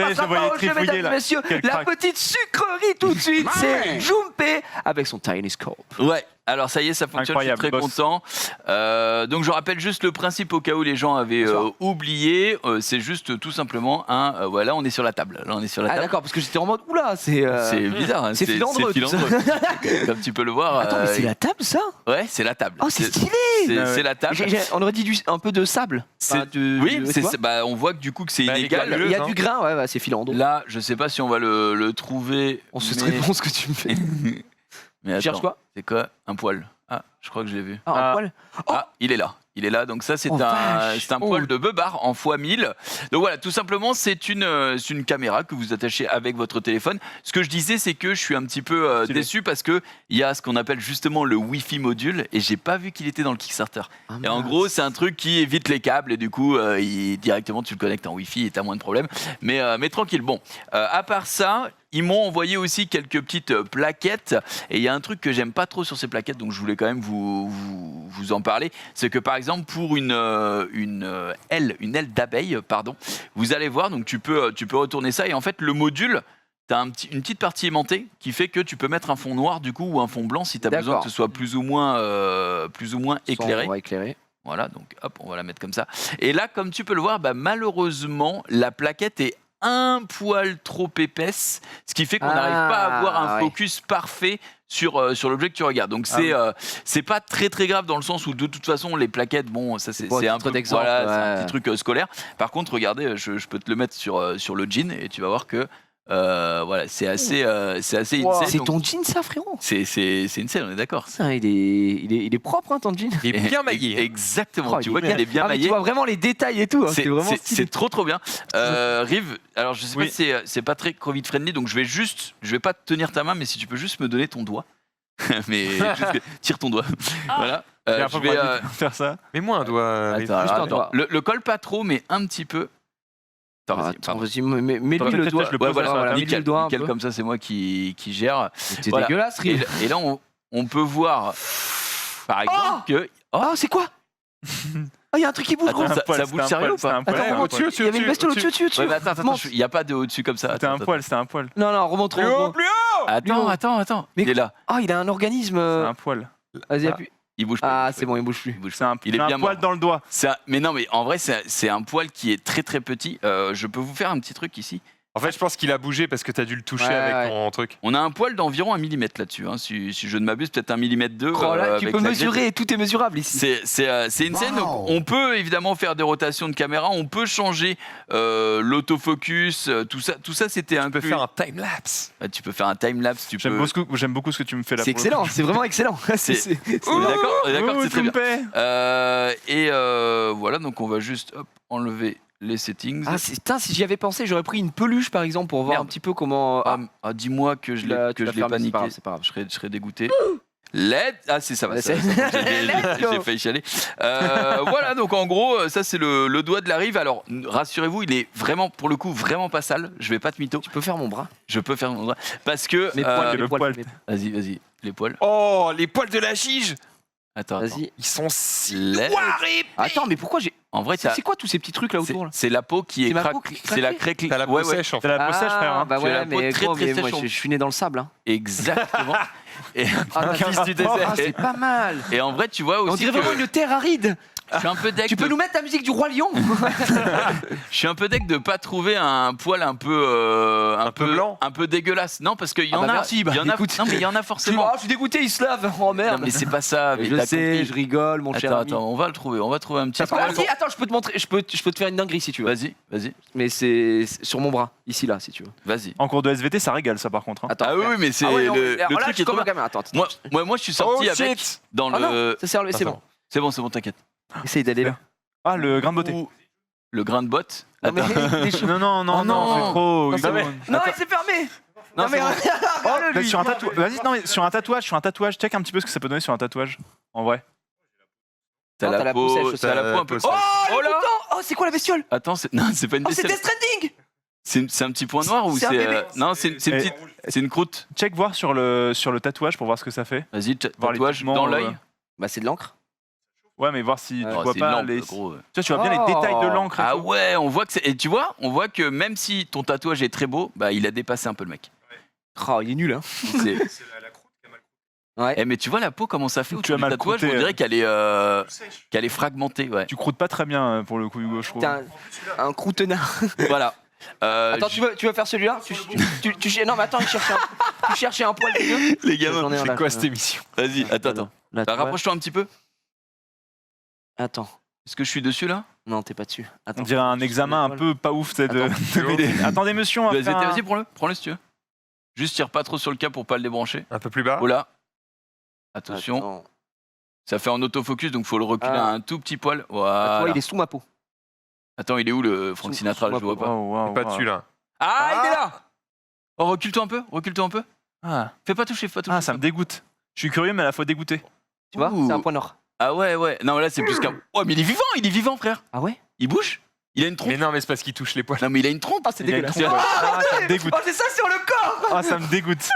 passera pas au jeu, mesdames et messieurs. La petite sucrerie tout de suite, c'est Junpei avec son Tiny Scope. Ouais. Alors ça y est, ça fonctionne, je suis très content. Donc je rappelle juste le principe au cas où les gens avaient oublié. C'est juste tout simplement voilà, on est sur la table. Là, on est sur la table. D'accord, parce que j'étais en mode oula, c'est bizarre. C'est filandreux. Comme tu peux le voir. Attends, mais c'est la table ça? Ouais, c'est la table. Oh, c'est stylé. C'est la table. On aurait dit un peu de sable. Oui, on voit que du coup que c'est inégal. Il y a du grain, ouais, c'est filandre. Là, je sais pas si on va le trouver. On se très bon ce que tu me fais. Mais attends, cherche quoi? C'est quoi? Un poil. Ah, je crois que je l'ai vu. Un poil? Ah, il est là. Il est là. Donc ça, c'est un poil de beubare en x1000. Donc voilà, tout simplement, c'est une caméra que vous attachez avec votre téléphone. Ce que je disais, c'est que je suis un petit peu déçu parce que il y a ce qu'on appelle justement le Wi-Fi module et j'ai pas vu qu'il était dans le Kickstarter. Et en gros, c'est un truc qui évite les câbles et du coup, directement, tu le connectes en Wi-Fi et t'as moins de problèmes. Mais tranquille. Bon, à part ça, ils m'ont envoyé aussi quelques petites plaquettes et il y a un truc que j'aime pas trop sur ces plaquettes, donc je voulais quand même vous en parler. C'est que par exemple pour une aile d'abeille, vous allez voir, donc tu peux retourner ça et en fait le module, tu as une petite partie aimantée qui fait que tu peux mettre un fond noir du coup ou un fond blanc si tu as besoin que ce soit plus ou moins éclairé. On va éclairer. Voilà, donc hop, on va la mettre comme ça. Et là, comme tu peux le voir, malheureusement, la plaquette est un poil trop épaisse, ce qui fait qu'on n'arrive pas à avoir un focus parfait sur l'objet que tu regardes. Donc c'est pas très très grave dans le sens où de toute façon les plaquettes, bon, ça c'est un peu c'est un petit truc scolaire. Par contre, regardez, je peux te le mettre sur le jean et tu vas voir que voilà, c'est assez insane. C'est ton jean ça, frérot? C'est une scène, on est d'accord. Il est propre, hein, ton jean. Il est bien maillé. Exactement, tu vois qu'il est bien maillé. Tu vois vraiment les détails et tout. C'est trop bien. Rive, alors je sais pas si c'est pas très Covid friendly, donc je vais pas te tenir ta main, mais si tu peux juste me donner ton doigt. Mais tire ton doigt. Voilà. Je vais faire ça. Mets-moi un doigt. Attends, le colle pas trop, mais un petit peu. Attends, vas-y, mets-lui le doigt. Nickel, comme ça, c'est moi qui gère. C'est dégueulasse, Rive. Et là, on peut voir, par exemple, que... Oh, c'est quoi? Oh, il y a un truc qui bouge, gros. Ça bouge sérieux ou pas? Attends, au-dessus. Il y avait une bestiole au-dessus. Attends, il n'y a pas de au-dessus comme ça. C'était un poil. Non, remonte trop. Plus haut. Attends. Il est là. Oh, il a un organisme. C'est un poil. Vas-y, appuie. Il bouge pas. Ah, c'est bon, il bouge plus. Il est bien poil dans le doigt. Mais non, mais en vrai, c'est un poil qui est très très petit. Je peux vous faire un petit truc ici. En fait, je pense qu'il a bougé parce que tu as dû le toucher avec ton truc. On a un poil d'environ 1 mm là-dessus. Hein, si je ne m'abuse, peut-être 1,2 mm. Oh là, tu peux mesurer, tout est mesurable ici. C'est une scène. Donc on peut évidemment faire des rotations de caméra, on peut changer l'autofocus, tout ça c'était un peu. Tu peux faire un time-lapse. Tu peux faire un time-lapse. J'aime beaucoup ce que tu me fais là. C'est excellent, c'est vraiment excellent. D'accord, c'est très bien. Et voilà, donc on va juste enlever les settings. Ah, si j'y avais pensé, j'aurais pris une peluche par exemple pour voir un petit peu comment. Dis-moi que je l'ai paniqué. C'est pas grave. Je serais dégoûté. LED. Ah, ça va. J'ai failli chialer. Voilà, donc en gros, ça c'est le doigt de la Rive. Alors, rassurez-vous, il est vraiment, pour le coup, vraiment pas sale. Je vais pas te mytho. Tu peux faire mon bras. Je peux faire mon bras. Parce que. Le poil. Vas-y, les poils. Oh, les poils de la chige. Attends. Vas-y. Ils sont si noirs épais. Attends, mais pourquoi j'ai. En vrai, c'est quoi tous ces petits trucs là autour là? C'est la peau qui est craquée. C'est la craquelée. T'as la peau sèche en fait. T'as la peau sèche, frère. Bah ouais, mais gros, très moi je suis né dans le sable. Hein. Exactement. Et Fils du désert. C'est pas mal. Et en vrai, tu vois aussi. On dirait vraiment une terre aride. Je suis un peu deg. Tu peux nous mettre la musique du Roi Lion? Je suis un peu deg de pas trouver un poil un peu blanc, un peu dégueulasse. Non, parce qu'il y en a. Merci, il y en a. Non, mais il y en a forcément. Je suis dégoûté, il se lave. Oh merde. Non, mais c'est pas ça. Je sais, je rigole, mon cher. Attends, on va le trouver. On va trouver un petit. Attends, je peux te montrer. Je peux te faire une dinguerie si tu veux. Vas-y. Mais c'est sur mon bras, ici là, si tu veux. Vas-y. En cours de SVT, ça régale ça par contre. Attends. Ah oui, mais c'est le truc qui est trop bien. Attends. Moi, je suis sorti avec dans le. Ça c'est bon. C'est bon, t'inquiète. Essaye d'aller là. Ah, le grain de beauté. Le grain de botte. Non, mais non, c'est trop. Non, c'est fermé. Non, mais regarde-le lui. Sur un tatouage. Vas-y, non, mais sur un tatouage, check un petit peu ce que ça peut donner sur un tatouage. En vrai. T'as la peau un peu. Oh là. Oh, c'est quoi la bestiole? Attends, non, c'est pas une bestiole. Oh, c'est Death Stranding. C'est un petit point noir ou c'est non, c'est une croûte. Check voir sur le tatouage pour voir ce que ça fait. Vas-y, tatouage dans l'œil. Bah c'est de l'encre. Ouais, mais voir si tu Oh, vois c'est pas énorme, les. gros. Tu vois, tu vois bien les détails de l'encre. et Ah tout. ouais, on voit que et tu vois, on voit que même si ton tatouage est très beau, bah il a dépassé un peu le mec. Oh, il est nul, hein. C'est- Ouais. mais tu vois la peau comment ça fait Tu autour as du mal tatouage, croûté, on dirait qu'elle est fragmentée, ouais. Tu croûtes pas très bien pour le coup, Hugo, je trouve. T'es un croutenard. Voilà. Attends, tu veux faire celui-là Non, mais attends, tu cherchais un poil dégueu. Les gamins, J'en ai un là. C'est quoi cette émission? vas-y, attends. Là, Bah, tu vois. rapproche-toi un petit peu. Attends. Est-ce que je suis dessus là? Non, t'es pas dessus. Attends. On dirait un examen un peu pas ouf, c'est de BD. Attendez, monsieur, on va faire un- Vas-y, prends-le si tu veux. Juste tire pas trop sur le câble pour pas le débrancher. Un peu plus bas. Oh là. Attention, Attends. ça fait en autofocus donc faut le reculer Ah. un tout petit poil. Ah, tu vois, Voilà. il est sous ma peau. Attends, il est où le Frank Sous- Sinatra? sous Je le vois pas. Waouh, waouh, Pas waouh. dessus là. Ah, il est là. Oh, recule-toi un peu. Ah. Fais pas toucher, Ah, ça me dégoûte. Je suis curieux, mais à la fois dégoûté. Tu vois, Ouh. c'est un point noir. Ah ouais. Non, là c'est plus qu'un. Oh, mais il est vivant, frère. Ah ouais? Il bouge. Il a une trompe. Mais non, mais c'est parce qu'il touche les poils. Non, mais il a une trompe. Ah, c'est Il y a une dégueulasse. trompe. Ah, ça me dégoûte. Oh, c'est ça sur le corps. Ah, ça me dégoûte.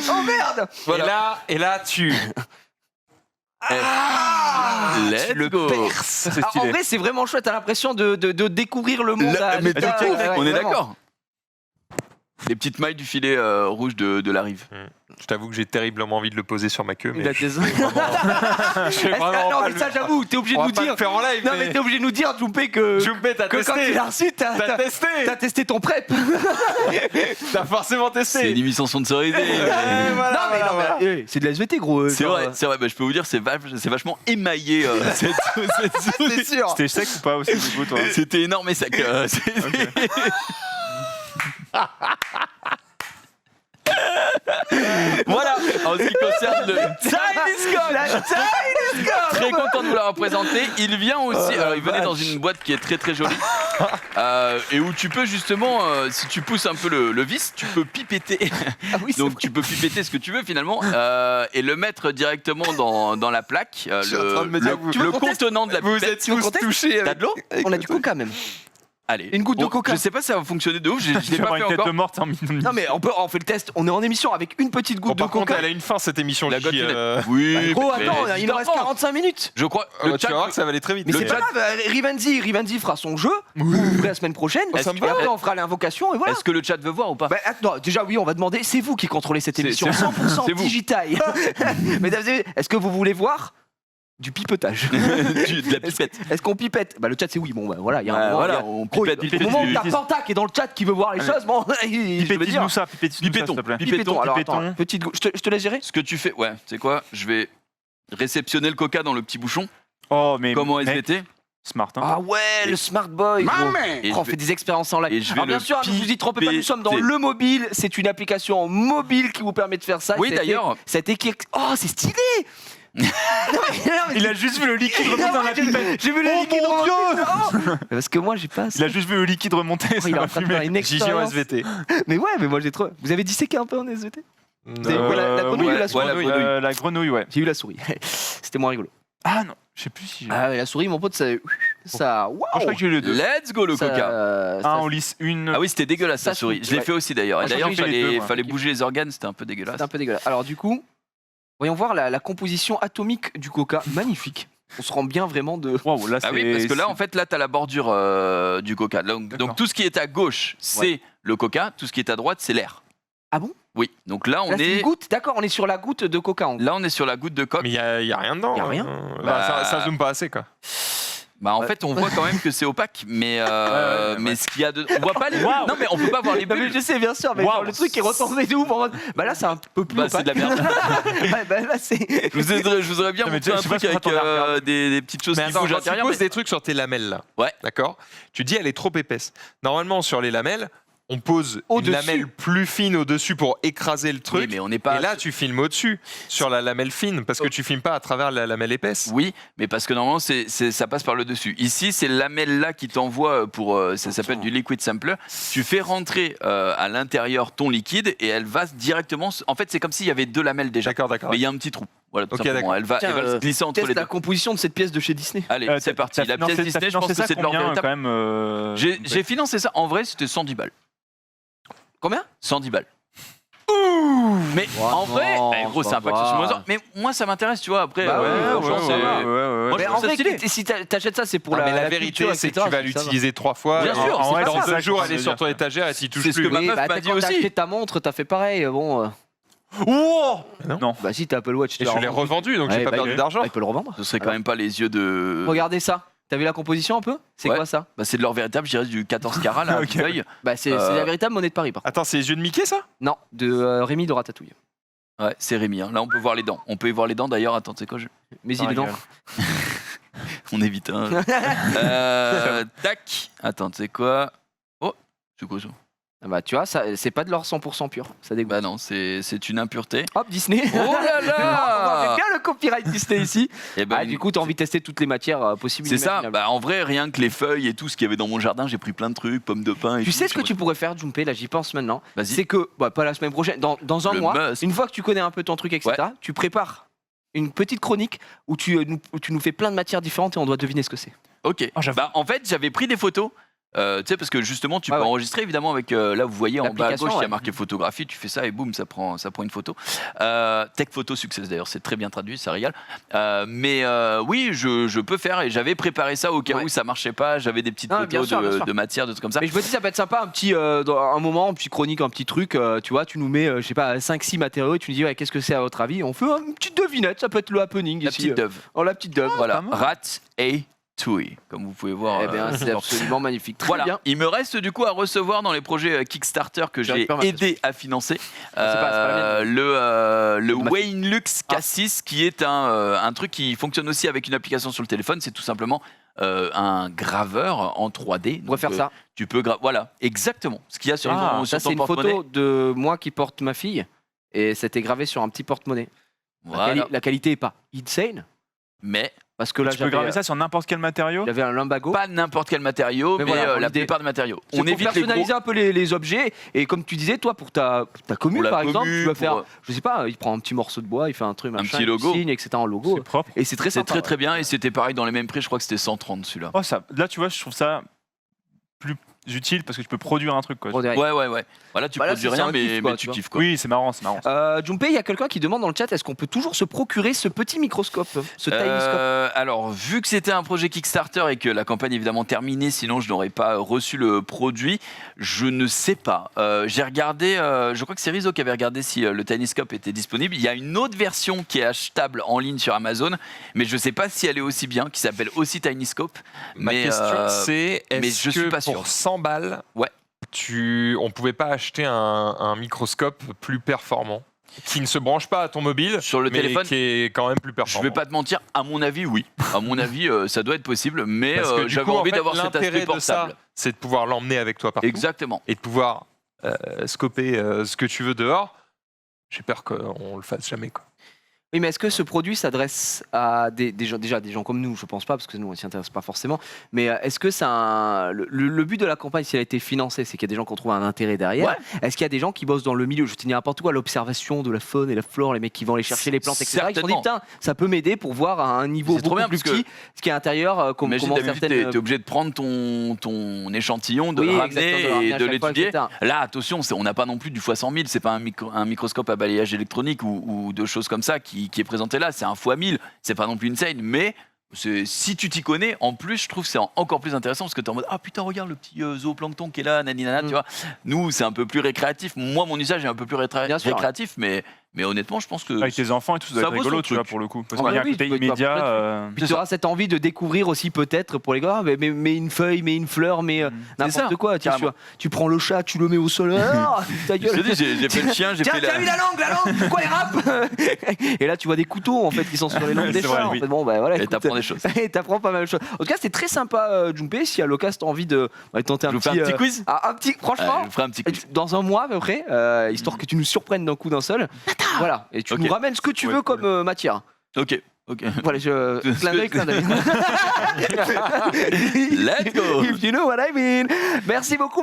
Oh merde. Voilà. Et là, tu. Let's le go. perce. Ça, c'est Ah, en stylé. vrai, c'est vraiment chouette. T'as l'impression de découvrir le monde. Là, à mais l'état, de ouf, on est vraiment. d'accord. Les petites mailles du filet rouge de la rive. Je t'avoue que j'ai terriblement envie de le poser sur ma queue, mais Il a je tes je vais vraiment non, pas mais le- ça, j'avoue, t'es obligé de On va nous pas dire. le faire en live. Non, mais t'es obligé de nous dire, Jumpé, que Jumpé, t'as quand tu testé. l'as reçu, T'as testé. t'as testé ton prep. T'as forcément testé. C'est une émission sponsorisée. Non, mais c'est de la SVT, gros. C'est genre, vrai. Bah, je peux vous dire, c'est vachement émaillé. Cette C'est sûr. C'était sec ou pas aussi, Hugo, toi? C'était énorme et sec. Voilà, en ce qui concerne le Tiny Scott. Très content de vous la représenter. Il vient aussi, alors il venait dans une boîte qui est très très jolie et où tu peux justement, si tu pousses un peu le vis, tu peux pipetter. Ah oui, c'est Donc vrai. tu peux pipetter ce que tu veux finalement et le mettre directement dans la plaque, suis en train de me dire que vous- le contenant de la Vous pipette. êtes tous touchés. T'as de l'eau? On a du coca même. Allez. Une goutte de coca. Je sais pas si ça va fonctionner de ouf, je l'ai Tu vas pas avoir fait une tête encore. de morte en minute. Non, mais on fait le test. On est en émission avec une petite Bon, goutte de par contre, coca. elle a une fin cette émission. La Gigi, gotte Oui. Gros, mais- attends, il nous reste 45 minutes. Je crois. tu vas voir que ça va aller très vite. Mais Le c'est pas chat- grave, Rivenzi fera son jeu. Vous ouvrez la semaine prochaine. ça me Et va. après, on fera l'invocation et voilà. Est-ce que le chat veut voir ou pas? Bah, attends, déjà, oui, on va demander. C'est vous qui contrôlez cette C'est- émission. c'est- 100% c'est vous. digital. Mesdames et messieurs, est-ce que vous voulez voir du pipetage? De la pipette. Est-ce qu'on pipette? Bah, le chat, c'est oui. Bon, bah voilà, il y a un moment. Voilà, il y a- on Gros, pipette, au pipette, moment où t'as pipette. Panta qui est dans le chat qui veut voir les choses, bon, je veux dire. Pipétise-nous ça, pipétise-nous ça, Pipetton. s'il te plaît. Pipetton. Alors, Pipetton. attends, petite goutte. Je te laisse gérer? Ce que tu fais, ouais, c'est quoi? Je vais réceptionner le coca dans le petit bouchon, Oh, mais. comme en mec, SVT, Smart, hein. Ah ouais, le smart boy. gros. et Oh, je on vais- fait des expériences en live. et je vais Alors bien le sûr, ne vous y trompez pas, nous sommes dans pipeter. le mobile. C'est une application mobile qui vous permet de faire ça. Oui, Ça a été- d'ailleurs. Ça a été Oh, c'est stylé. Non, mais Il a juste vu le liquide remonter dans la pipette. J'ai vu le Oh, liquide mon remonter. Dieu. Oh. Parce que moi, j'ai pas. Il a juste vu le liquide remonter. Oh, Ça il est en m'a train de faire fumé. une Gigi en expérience. SVT. Mais ouais, mais moi j'ai trop. Vous avez disséqué un peu en SVT? C'est Non. quoi, la grenouille ou la souris? ouais, la grenouille. La grenouille, ouais. J'ai eu la souris. C'était moins rigolo. Ah non, je sais plus si. Ah ouais, la souris, mon pote, ça. Oh, je crois Waouh. que j'ai eu les deux. Let's go le Ça- coca. ça- Un en lice, une. Ah oui, c'était dégueulasse Ça, la souris. c'est- Je l'ai ouais. fait aussi d'ailleurs. Et Moi, je d'ailleurs, crois que j'ai les deux, moi. fallait bouger les organes, c'était un peu dégueulasse. C'est un peu dégueulasse. Alors du coup, voyons voir la composition atomique du coca. Magnifique. On se rend bien vraiment de... Waouh, là, Ah c'est. oui, parce que là, en fait, là, t'as la bordure du coca. Donc D'accord. tout ce qui est à gauche, c'est le coca. Tout ce qui est à droite, c'est l'air. Ah bon? Oui. Donc là, on Là, c'est est. une goutte. D'accord, on est sur la goutte de coca. En gros. Là, on est sur la goutte de coque. Mais il y a rien dedans. Y a rien. Bah, ça zoome pas assez quoi. Bah en fait, on voit quand même que c'est opaque, mais mais ce qu'il y a de, on voit pas les bulles. Waouh. Non mais on peut pas voir les Non, mais bulles. je sais bien sûr, mais Waouh. genre, le truc est retombé de ouf en mode. Bah là c'est un peu plus Bah, c'est de la merde. Ouais, bah là c'est. Je vous aurais bien Non, mais montré je un sais pas truc ce qu'on avec attend de la des petites choses Mais qui attends, bougent à quand tu l'intérieur. poses mais- des trucs sur tes lamelles là, Ouais. d'accord? Tu dis elle est trop épaisse. Normalement sur les lamelles, on pose une Au-dessus. lamelle plus fine au-dessus pour écraser le Oui, truc. mais on n'est pas. Et là, tu filmes au-dessus, sur la lamelle fine, parce que tu filmes pas à travers la lamelle épaisse. Oui, mais parce que normalement ça passe par le dessus. Ici, c'est la lamelle là qui t'envoie pour ça s'appelle du liquid sampler. Tu fais rentrer à l'intérieur ton liquide et elle va directement. En fait, c'est comme s'il y avait deux lamelles déjà. D'accord, d'accord. Mais il y a un petit trou. Voilà, tout Ok, simplement. d'accord. Elle va Tiens, se glisser entre Teste les deux. la composition de cette pièce de chez Disney. Allez, c'est parti. La pièce Disney, je pense que c'est de l'or véritable. quand même. J'ai financé ça. En vrai, c'était 110 balles. Combien? 110 balles. Mais en vrai, gros, c'est un pack sur Amazon. Mais moi, ça m'intéresse, tu vois. Après, moi, Mais en vrai, si t'achètes ça, c'est pour mais la culture, vérité, c'est que tu vas l'utiliser 3 fois. Bien sûr, en c'est dans pas ça, 2 jours, elle est sur ton étagère et s'y touche C'est ce plus. que ma meuf m'a dit quand t'as aussi. acheté ta montre, t'as fait pareil. Bon. Non. Bah si, t'as Apple Watch. Et je l'ai revendu, donc j'ai pas perdu d'argent. Il peut le revendre. Ce serait quand même pas les yeux de. Regardez ça. T'as vu la composition un peu? C'est Ouais. quoi ça? Bah, c'est de l'or véritable, je dirais du 14 carats là, Ok. feuille. Bah c'est la véritable monnaie de Paris par contre. Attends, c'est les yeux de Mickey, ça? Non, de Rémi de Ratatouille. Ouais, c'est Rémi. Hein. Là, on peut voir les dents. On peut y voir les dents d'ailleurs. Attends, tu sais quoi Mais il est dans. On évite. Hein. Tac. Attends, tu sais quoi Oh, c'est quoi ça? Bah tu vois, ça, c'est pas de l'or 100% pur. Ça dégoûte. Bah non, c'est une impureté. Hop, Disney. Oh là On là voit bien le copyright Disney ici. Et ben, Du coup, t'as envie de tester toutes les matières possibles. c'est ça. imaginables. Bah en vrai, rien que les feuilles et tout ce qu'il y avait dans mon jardin, j'ai pris plein de trucs, pommes de pin et Tu tout. sais ce que tu pourrais faire, Jumpé, là j'y pense maintenant. Vas-y. C'est que, pas la semaine prochaine, dans un Le mois, must. une fois que tu connais un peu ton truc, etc., tu prépares une petite chronique où tu nous fais plein de matières différentes et on doit deviner ce que c'est. Ok. Bah en fait, j'avais pris des photos. Tu sais, parce que justement, tu peux enregistrer évidemment avec. Là, vous voyez en bas à gauche, il y a marqué photographie. Tu fais ça et boum, ça prend une photo. Tech Photo Success d'ailleurs, c'est très bien traduit, ça régale. Mais oui, je peux faire et j'avais préparé ça au cas où ça marchait pas. J'avais des petites photos de matière, de trucs comme ça. Mais je me dis, ça peut être sympa, un moment, un petit chronique, un petit truc. Tu vois, tu nous mets, je sais pas, 5-6 matériaux et tu nous dis, qu'est-ce que c'est à votre avis? On fait une petite devinette, ça peut être le happening. La ici, petite dove. La petite dove, Voilà, Rat et Tui, comme vous pouvez voir. Eh bien, c'est absolument magnifique. Très voilà. bien. Il me reste du coup à recevoir dans les projets Kickstarter que j'ai aidé à financer le Wayne Lux K6 qui est un truc qui fonctionne aussi avec une application sur le téléphone. C'est tout simplement un graveur en 3D. On va faire ça. Tu peux voilà, exactement. Ce qu'il y a sur Ça, ton c'est une porte-monnaie. photo de moi qui porte ma fille et c'était gravé sur un petit porte-monnaie. Voilà. La qualité est pas insane, Mais parce que là, Tu peux graver ça sur n'importe quel matériau? j'avais un lumbago. pas n'importe quel matériau, mais voilà, la l'idée- plupart des matériaux. C'est On pour évite les gros. personnaliser un peu les objets et comme tu disais, toi pour ta commune Pour la par exemple, commu, tu vas faire, pour- je sais pas, il prend un petit morceau de bois, il fait un truc, machin, petit logo. il signe, etc. en logo. C'est propre. Et c'est très C'est sympa. très très bien et c'était pareil dans les mêmes prix. Je crois que c'était 130 celui-là. Oh, ça, là, tu vois, je trouve ça plus utile parce que tu peux produire un truc, quoi. Bon, derrière. Ouais. Voilà, tu Bah là, produis c'est rien, un kiff, mais quoi, tu tu vois. kiffes quoi. Oui, c'est marrant, c'est marrant. Jumpé, il y a quelqu'un qui demande dans le chat, est-ce qu'on peut toujours se procurer ce petit microscope, ce télescope? Alors, vu que c'était un projet Kickstarter et que la campagne est évidemment terminée, sinon je n'aurais pas reçu le produit, je ne sais pas. J'ai regardé, je crois que c'est Rizzo qui avait regardé si le Tinyscope était disponible. Il y a une autre version qui est achetable en ligne sur Amazon, mais je ne sais pas si elle est aussi bien, qui s'appelle aussi Tinyscope. Ma Mais, question, c'est mais est-ce je suis que pas sûr. pour 100 balles, Ouais. on pouvait pas acheter un microscope plus performant qui ne se branche pas à ton mobile, Sur le mais téléphone, qui est quand même plus je performant. vais pas te mentir, à mon avis, oui. À mon avis, ça doit être possible, mais Parce que du j'avais coup, en envie fait, d'avoir cet aspect l'intérêt de ça, portable. c'est de pouvoir l'emmener avec toi partout Exactement. et de pouvoir scoper ce que tu veux dehors. J'ai peur qu'on le fasse jamais, quoi. Oui, mais est-ce que ce produit s'adresse à des gens, déjà des gens comme nous? Je pense pas, parce que nous on s'y intéresse pas forcément. Mais est-ce que le but de la campagne, si elle a été financée, c'est qu'il y a des gens qui ont trouvé un intérêt derrière? Ouais. Est-ce qu'il y a des gens qui bossent dans le milieu? Je te dis n'importe quoi, l'observation de la faune et la flore, les mecs qui vont aller chercher les plantes, etc. Ils se sont dit, Certainement. putain, ça peut m'aider pour voir à un niveau C'est trop beaucoup bien, plus parce que- petit ce qui est à l'intérieur, comment Imagine d'habitude, certaines. t'es obligé de prendre ton échantillon, de Oui, le exactement, ramener de le ramener et à de chaque fois, l'étudier. etc. Là, attention, on n'a pas non plus du x100 000, c'est pas un microscope à balayage électronique ou de choses comme ça qui est présenté là, c'est un x1000, c'est pas non plus insane, mais si tu t'y connais, en plus, je trouve que c'est encore plus intéressant parce que t'es en mode ah putain, regarde le petit zooplancton qui est là, naninana, tu vois. Nous, c'est un peu plus récréatif. Moi, mon usage est un peu plus Bien sûr, récréatif, mais honnêtement, je pense que Avec tes enfants et tout, ça doit ça être vaut rigolo, son tu vois, truc. pour le coup. Parce Ouais, qu'il y a un oui, côté tu peux te immédiat. faire Puis tu auras cette envie de découvrir aussi peut-être pour les gars, mais une feuille, mais une fleur, mais n'importe ça, quoi. Tu prends le chat, tu le mets au sol. Ah, ta je te gueule. dis, j'ai fait le chien, j'ai Tiens, fait t'as vu la langue, pourquoi elle rappe? Et là, tu vois des couteaux en fait qui sont sur les langues des C'est chats. vrai, En oui. fait. Bon, bah voilà. Et écoute, t'apprends des choses. Et t'apprends pas mal de choses. En tout cas, c'était très sympa, Jumpé. Si à l'occasion t'as envie de tenter Je un vous fais un petit quiz. un petit, franchement, Je ferai un petit quiz. dans un mois à peu près, histoire que tu nous surprennes d'un coup d'un seul. Voilà. Et tu Ok. nous ramènes ce que tu Ouais, veux cool. comme matière. Ok. Voilà, clin d'œil, clin d'œil. Let's go. If you know what I mean. Merci beaucoup.